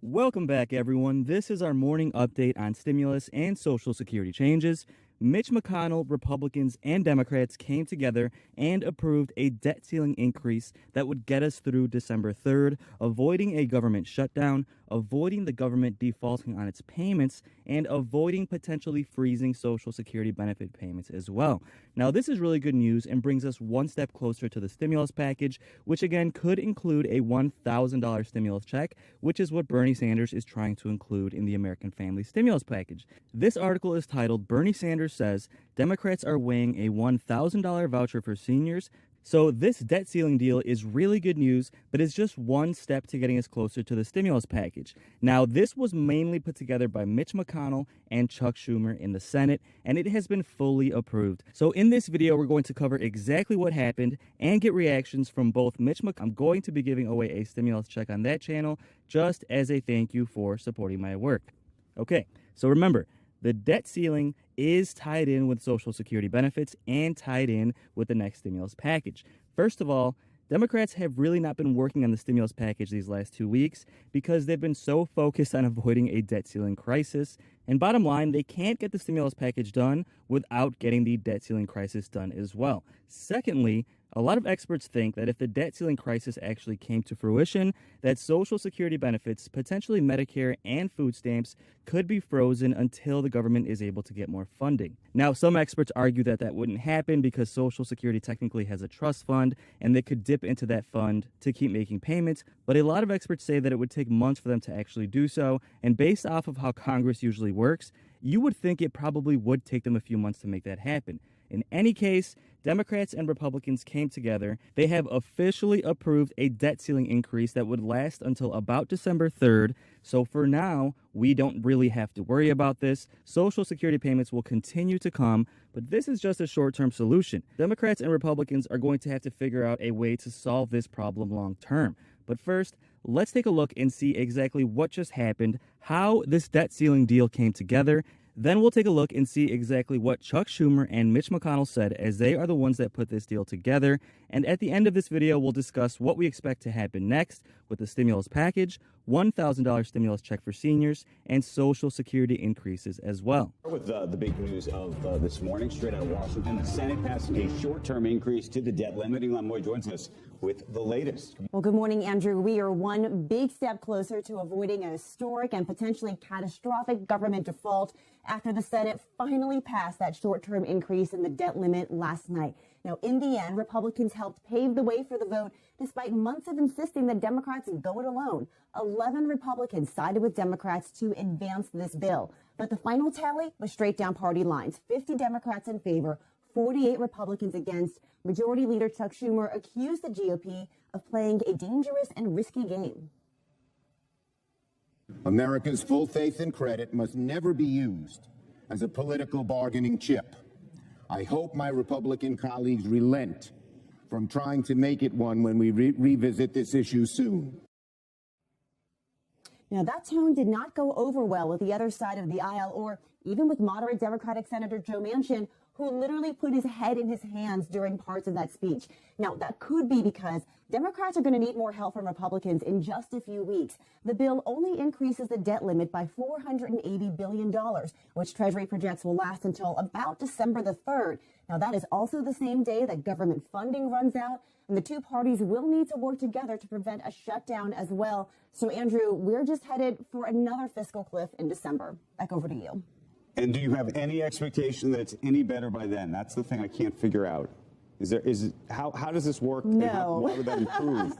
Welcome back, everyone. This is our morning update on stimulus and Social Security changes. Mitch McConnell, Republicans, and Democrats came together and approved a debt ceiling increase that would get us through December 3rd, avoiding a government shutdown, avoiding the government defaulting on its payments, and avoiding potentially freezing Social Security benefit payments as well. Now, this is really good news and brings us one step closer to the stimulus package, which again could include a $1,000 stimulus check, which is what Bernie Sanders is trying to include in the American Family Stimulus Package. This article is titled "Bernie Sanders Says Democrats Are Weighing a $1,000 Voucher for Seniors." So this debt ceiling deal is really good news, but it's just one step to getting us closer to the stimulus package. Now, this was mainly put together by Mitch McConnell and Chuck Schumer in the Senate, and it has been fully approved. So in this video, we're going to cover exactly what happened and get reactions from both Mitch McConnell. I'm going to be giving away a stimulus check on that channel just as a thank you for supporting my work. Okay, so remember, the debt ceiling is tied in with Social Security benefits and tied in with the next stimulus package. First of all, Democrats have really not been working on the stimulus package these last 2 weeks because they've been so focused on avoiding a debt ceiling crisis. And bottom line, they can't get the stimulus package done without getting the debt ceiling crisis done as well. Secondly, a lot of experts think that if the debt ceiling crisis actually came to fruition, that Social Security benefits, potentially Medicare and food stamps, could be frozen until the government is able to get more funding. Now, some experts argue that that wouldn't happen because Social Security technically has a trust fund and they could dip into that fund to keep making payments, but a lot of experts say that it would take months for them to actually do so, and based off of how Congress usually works, you would think it probably would take them a few months to make that happen. In any case, Democrats and Republicans came together. They have officially approved a debt ceiling increase that would last until about December 3rd. So for now, we don't really have to worry about this. Social Security payments will continue to come, but this is just a short-term solution. Democrats and Republicans are going to have to figure out a way to solve this problem long-term. But first, let's take a look and see exactly what just happened, how this debt ceiling deal came together. Then we'll take a look and see exactly what Chuck Schumer and Mitch McConnell said, as they are the ones that put this deal together. And at the end of this video, we'll discuss what we expect to happen next with the stimulus package, $1,000 stimulus check for seniors, and Social Security increases as well. With the big news of this morning, straight out of Washington, the Senate passed a short-term increase to the debt limit. Elon Moy joins us with the latest. Well, good morning, Andrew. We are one big step closer to avoiding a historic and potentially catastrophic government default after the Senate finally passed that short-term increase in the debt limit last night. Now, in the end, Republicans helped pave the way for the vote, despite months of insisting that Democrats go it alone. 11 Republicans sided with Democrats to advance this bill. But the final tally was straight down party lines. 50 Democrats in favor, 48 Republicans against. Majority Leader Chuck Schumer accused the GOP of playing a dangerous and risky game. America's full faith and credit must never be used as a political bargaining chip. I hope my Republican colleagues relent from trying to make it one when we revisit this issue soon. Now, that tone did not go over well with the other side of the aisle, or even with moderate Democratic Senator Joe Manchin, who literally put his head in his hands during parts of that speech. Now, that could be because Democrats are going to need more help from Republicans in just a few weeks. The bill only increases the debt limit by $480 billion, which Treasury projects will last until about December the 3rd. Now, that is also the same day that government funding runs out, and the two parties will need to work together to prevent a shutdown as well. So, Andrew, we're just headed for another fiscal cliff in December. Back over to you. And do you have any expectation that it's any better by then? That's the thing I can't figure out. How does this work? No. Why would that improve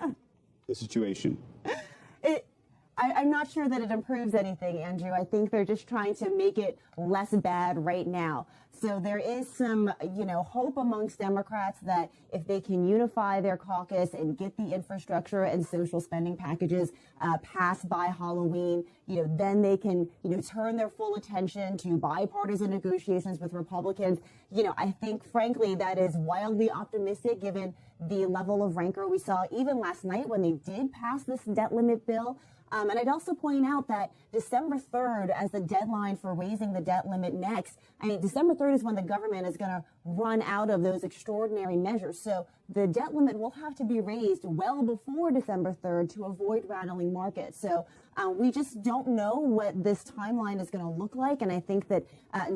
the situation? I'm not sure that it improves anything, Andrew. I think they're just trying to make it less bad right now. So there is some, hope amongst Democrats that if they can unify their caucus and get the infrastructure and social spending packages passed by Halloween, then they can, turn their full attention to bipartisan negotiations with Republicans. I think, frankly, that is wildly optimistic given the level of rancor we saw even last night when they did pass this debt limit bill. And I'd also point out that December 3rd as the deadline for raising the debt limit next. December 3rd is when the government is going to run out of those extraordinary measures. So the debt limit will have to be raised well before December 3rd to avoid rattling markets. So We just don't know what this timeline is going to look like. And I think that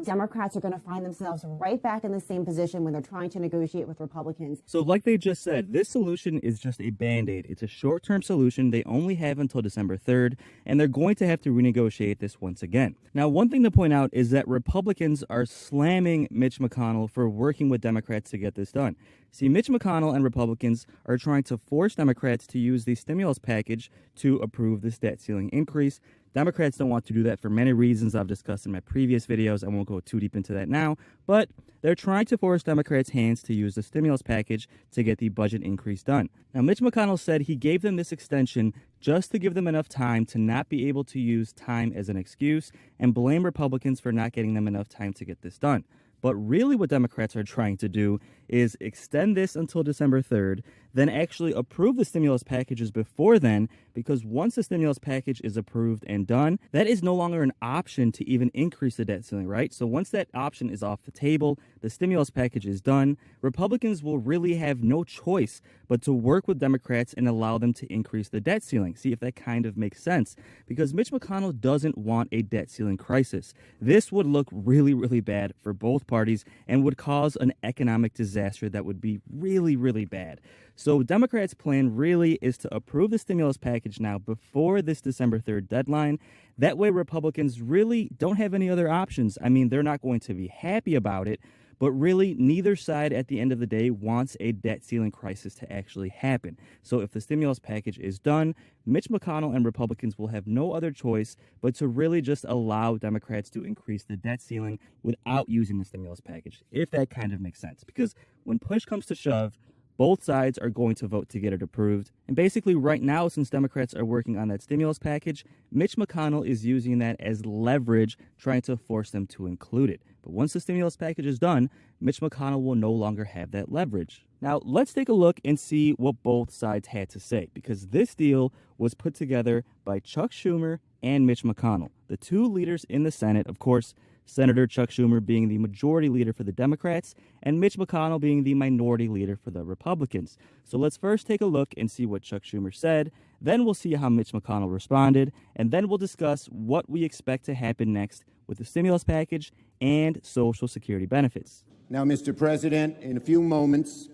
Democrats are going to find themselves right back in the same position when they're trying to negotiate with Republicans. So like they just said, this solution is just a Band-Aid. It's a short-term solution. They only have until December 3rd, and they're going to have to renegotiate this once again. Now, one thing to point out is that Republicans are slamming Mitch McConnell for working with Democrats to get this done. See, Mitch McConnell and Republicans are trying to force Democrats to use the stimulus package to approve this debt ceiling increase. Democrats don't want to do that for many reasons I've discussed in my previous videos. I won't go too deep into that now, but they're trying to force Democrats' hands to use the stimulus package to get the budget increase done. Now, Mitch McConnell said he gave them this extension just to give them enough time to not be able to use time as an excuse and blame Republicans for not getting them enough time to get this done. But really what Democrats are trying to do is extend this until December 3rd, then actually approve the stimulus packages before then, because once the stimulus package is approved and done, that is no longer an option to even increase the debt ceiling, right? So once that option is off the table, the stimulus package is done, Republicans will really have no choice but to work with Democrats and allow them to increase the debt ceiling. See if that kind of makes sense, because Mitch McConnell doesn't want a debt ceiling crisis. This would look really, really bad for both parties and would cause an economic disaster that would be really, really bad. So Democrats' plan really is to approve the stimulus package now before this December 3rd deadline. That way Republicans really don't have any other options. I mean, they're not going to be happy about it, but really neither side at the end of the day wants a debt ceiling crisis to actually happen. So if the stimulus package is done, Mitch McConnell and Republicans will have no other choice but to really just allow Democrats to increase the debt ceiling without using the stimulus package, if that kind of makes sense. Because when push comes to shove, both sides are going to vote to get it approved. And basically right now, since Democrats are working on that stimulus package, Mitch McConnell is using that as leverage, trying to force them to include it. But once the stimulus package is done, Mitch McConnell will no longer have that leverage. Now, let's take a look and see what both sides had to say, because this deal was put together by Chuck Schumer and Mitch McConnell, the two leaders in the Senate. Of course, Senator Chuck Schumer being the majority leader for the Democrats and Mitch McConnell being the minority leader for the Republicans. So let's first take a look and see what Chuck Schumer said. Then we'll see how Mitch McConnell responded. And then we'll discuss what we expect to happen next with the stimulus package and Social Security benefits. Now, Mr. President, in a few moments,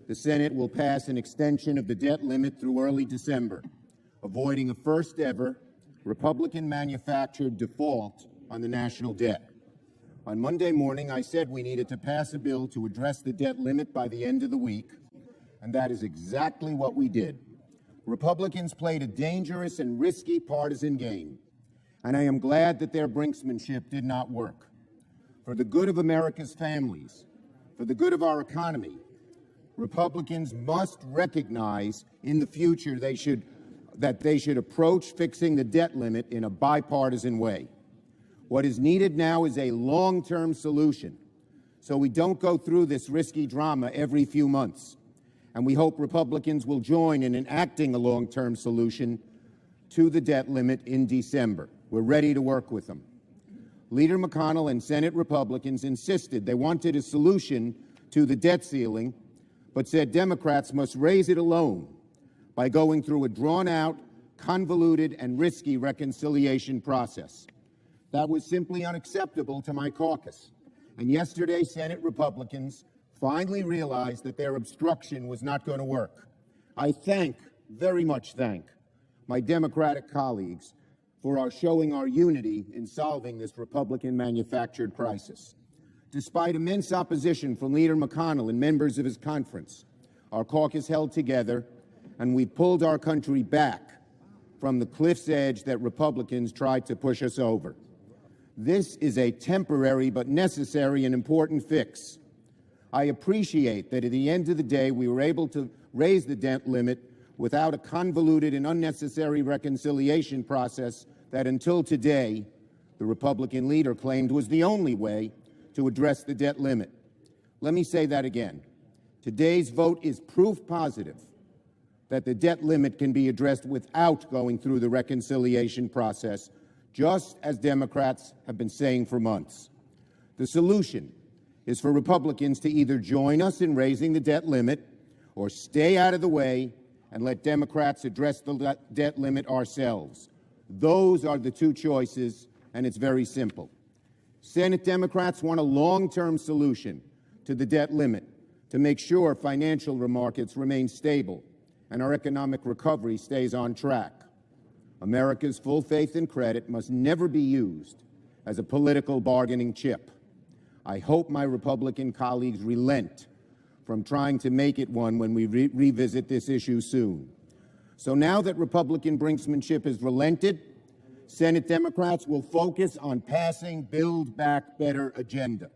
the Senate will pass an extension of the debt limit through early December, avoiding a first-ever Republican-manufactured default on the national debt. On Monday morning, I said we needed to pass a bill to address the debt limit by the end of the week, and that is exactly what we did. Republicans played a dangerous and risky partisan game, and I am glad that their brinksmanship did not work. For the good of America's families, for the good of our economy, Republicans must recognize in the future that they should approach fixing the debt limit in a bipartisan way. What is needed now is a long-term solution, so we don't go through this risky drama every few months. And we hope Republicans will join in enacting a long-term solution to the debt limit in December. We're ready to work with them. Leader McConnell and Senate Republicans insisted they wanted a solution to the debt ceiling, but said Democrats must raise it alone by going through a drawn-out, convoluted, and risky reconciliation process. That was simply unacceptable to my caucus. And yesterday, Senate Republicans finally realized that their obstruction was not going to work. I very much thank, my Democratic colleagues for showing our unity in solving this Republican-manufactured crisis. Despite immense opposition from Leader McConnell and members of his conference, our caucus held together, and we pulled our country back from the cliff's edge that Republicans tried to push us over. This is a temporary but necessary and important fix. I appreciate that at the end of the day, we were able to raise the debt limit without a convoluted and unnecessary reconciliation process that until today, the Republican leader claimed was the only way to address the debt limit. Let me say that again. Today's vote is proof positive that the debt limit can be addressed without going through the reconciliation process, just as Democrats have been saying for months. The solution is for Republicans to either join us in raising the debt limit or stay out of the way and let Democrats address the debt limit ourselves. Those are the two choices, and it's very simple. Senate Democrats want a long-term solution to the debt limit to make sure financial markets remain stable and our economic recovery stays on track. America's full faith and credit must never be used as a political bargaining chip. I hope my Republican colleagues relent from trying to make it one when we revisit this issue soon. So now that Republican brinksmanship has relented, Senate Democrats will focus on passing Build Back Better agenda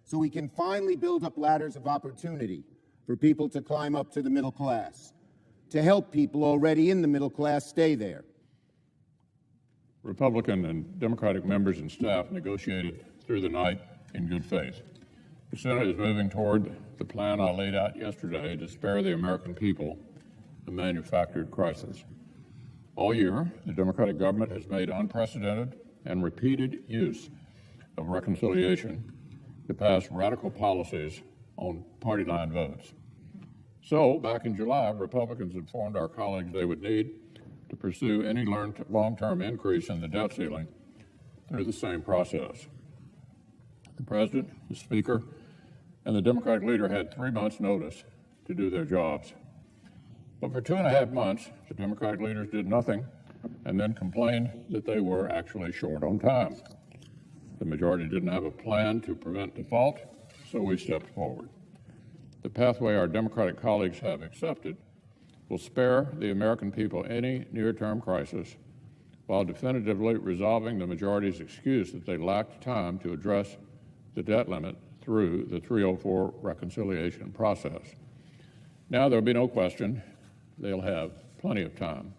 so we can finally build up ladders of opportunity for people to climb up to the middle class, to help people already in the middle class stay there. Republican and Democratic members and staff negotiated through the night in good faith. The Senate is moving toward the plan I laid out yesterday to spare the American people a manufactured crisis. All year, the Democratic government has made unprecedented and repeated use of reconciliation to pass radical policies on party line votes. So, back in July, Republicans informed our colleagues they would need to pursue any long-term increase in the debt ceiling through the same process. The President, the Speaker, and the Democratic leader had 3 months' notice to do their jobs. But for 2.5 months, the Democratic leaders did nothing and then complained that they were actually short on time. The majority didn't have a plan to prevent default, so we stepped forward. The pathway our Democratic colleagues have accepted will spare the American people any near-term crisis while definitively resolving the majority's excuse that they lacked time to address the debt limit through the 304 reconciliation process. Now there'll be no question they'll have plenty of time.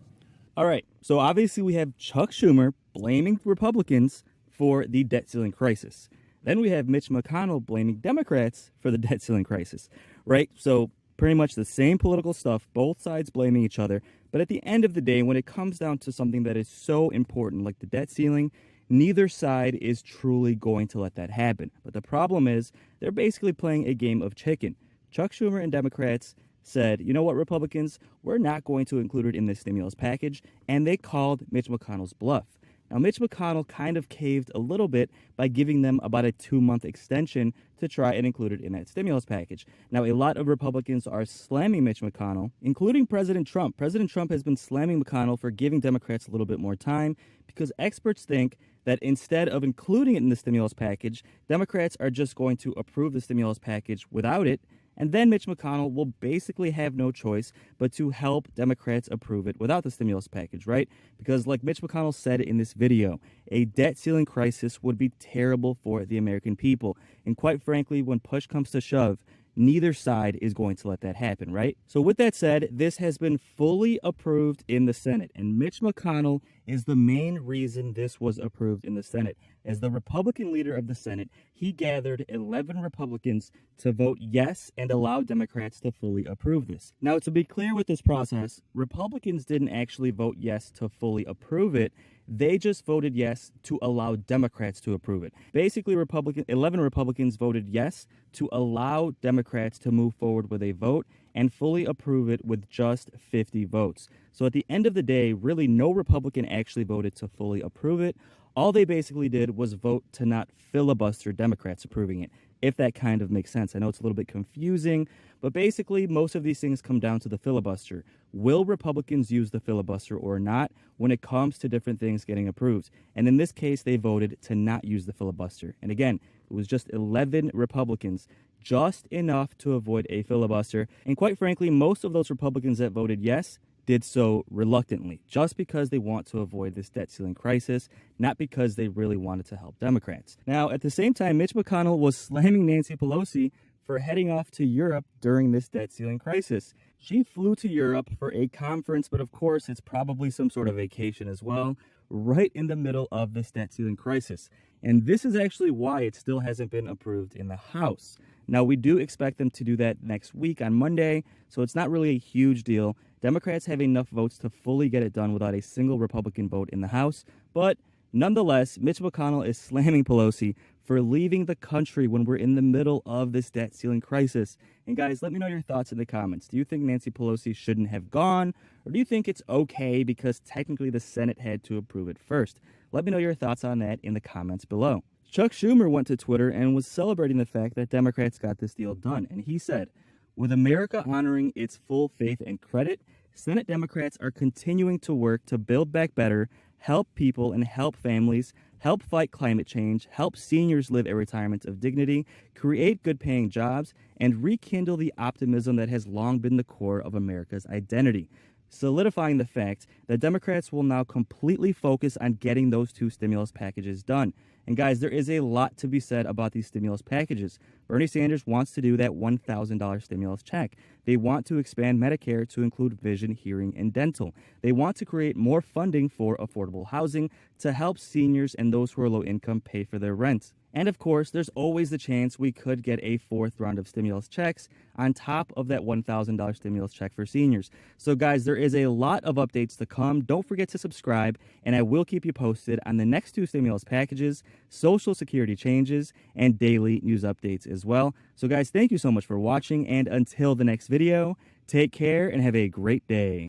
All right, so obviously we have Chuck Schumer blaming Republicans for the debt ceiling crisis. Then we have Mitch McConnell blaming Democrats for the debt ceiling crisis, right? So pretty much the same political stuff, both sides blaming each other. But at the end of the day, when it comes down to something that is so important like the debt ceiling, neither side is truly going to let that happen. But the problem is they're basically playing a game of chicken. Chuck Schumer and Democrats said, you know what, Republicans, we're not going to include it in this stimulus package, and they called Mitch McConnell's bluff. Now, Mitch McConnell kind of caved a little bit by giving them about a 2-month extension to try and include it in that stimulus package. Now, a lot of Republicans are slamming Mitch McConnell, including President Trump. President Trump has been slamming McConnell for giving Democrats a little bit more time because experts think that instead of including it in the stimulus package, Democrats are just going to approve the stimulus package without it, and then Mitch McConnell will basically have no choice but to help Democrats approve it without the stimulus package, right? Because like Mitch McConnell said in this video, a debt ceiling crisis would be terrible for the American people. And quite frankly, when push comes to shove, neither side is going to let that happen, right? So with that said, this has been fully approved in the Senate, and Mitch McConnell is the main reason this was approved in the Senate. As the Republican leader of the Senate, he gathered 11 Republicans to vote yes and allow Democrats to fully approve this. Now, to be clear with this process, Republicans didn't actually vote yes to fully approve it. They just voted yes to allow Democrats to approve it. Basically, 11 Republicans voted yes to allow Democrats to move forward with a vote and fully approve it with just 50 votes. So at the end of the day, really no Republican actually voted to fully approve it. All they basically did was vote to not filibuster Democrats approving it, if that kind of makes sense. I know it's a little bit confusing, but basically most of these things come down to the filibuster. Will Republicans use the filibuster or not when it comes to different things getting approved? And in this case, they voted to not use the filibuster. And again, it was just 11 Republicans, just enough to avoid a filibuster. And quite frankly, most of those Republicans that voted yes did so reluctantly, just because they want to avoid this debt ceiling crisis, not because they really wanted to help Democrats. Now, at the same time, Mitch McConnell was slamming Nancy Pelosi for heading off to Europe during this debt ceiling crisis. She flew to Europe for a conference, but of course, it's probably some sort of vacation as well, right in the middle of this debt ceiling crisis. And this is actually why it still hasn't been approved in the House. Now, we do expect them to do that next week on Monday, so it's not really a huge deal. Democrats have enough votes to fully get it done without a single Republican vote in the House, but Nonetheless, Mitch McConnell is slamming Pelosi for leaving the country when we're in the middle of this debt ceiling crisis. And guys, let me know your thoughts in the comments. Do you think Nancy Pelosi shouldn't have gone? Or do you think it's okay because technically the Senate had to approve it first? Let me know your thoughts on that in the comments below. Chuck Schumer went to Twitter and was celebrating the fact that Democrats got this deal done. And he said, "With America honoring its full faith and credit, Senate Democrats are continuing to work to build back better, help people and help families, help fight climate change, help seniors live a retirement of dignity, create good-paying jobs, and rekindle the optimism that has long been the core of America's identity," solidifying the fact that Democrats will now completely focus on getting those two stimulus packages done. And guys, there is a lot to be said about these stimulus packages. Bernie Sanders wants to do that $1,000 stimulus check. They want to expand Medicare to include vision, hearing, and dental. They want to create more funding for affordable housing to help seniors and those who are low income pay for their rent. And of course, there's always the chance we could get a fourth round of stimulus checks on top of that $1,000 stimulus check for seniors. So guys, there is a lot of updates to come. Don't forget to subscribe, and I will keep you posted on the next two stimulus packages, Social Security changes, and daily news updates as well. So guys, thank you so much for watching, and until the next video, take care and have a great day.